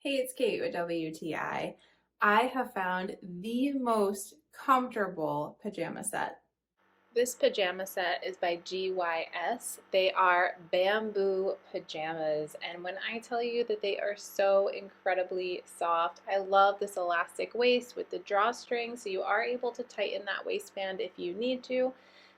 Hey, it's Kate with WTI. I have found the most comfortable pajama set. This pajama set is by GYS. They are bamboo pajamas, and when I tell you that they are so incredibly soft, I love this elastic waist with the drawstring, so you are able to tighten that waistband if you need to.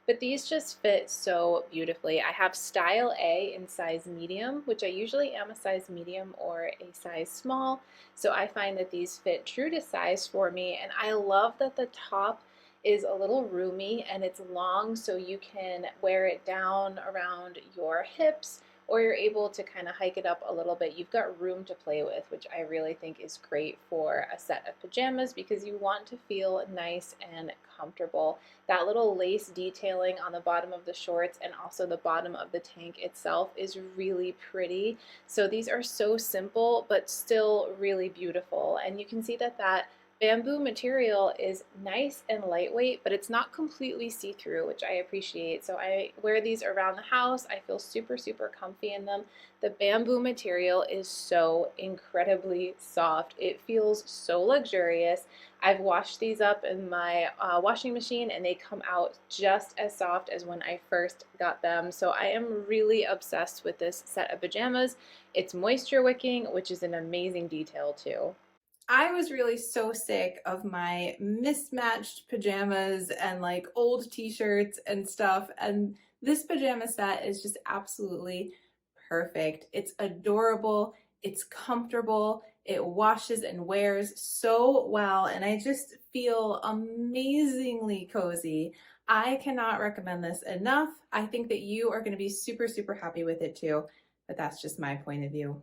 But these just fit so beautifully. I have style A in size medium, which I usually am a size medium or a size small. So I find that these fit true to size for me. And I love that the top is a little roomy and it's long, so you can wear it down around your hips, or you're able to kind of hike it up a little bit. You've got room to play with, which I really think is great for a set of pajamas because you want to feel nice and comfortable. That little lace detailing on the bottom of the shorts and also the bottom of the tank itself is really pretty. So these are so simple but still really beautiful, and you can see that bamboo material is nice and lightweight, but it's not completely see-through, which I appreciate. So I wear these around the house. I feel super, super comfy in them. The bamboo material is so incredibly soft. It feels so luxurious. I've washed these up in my washing machine and they come out just as soft as when I first got them. So I am really obsessed with this set of pajamas. It's moisture wicking, which is an amazing detail too. I was really so sick of my mismatched pajamas and like old t-shirts and stuff, and this pajama set is just absolutely perfect. It's adorable, it's comfortable, it washes and wears so well, and I just feel amazingly cozy. I cannot recommend this enough. I think that you are going to be super, super happy with it too, but that's just my point of view.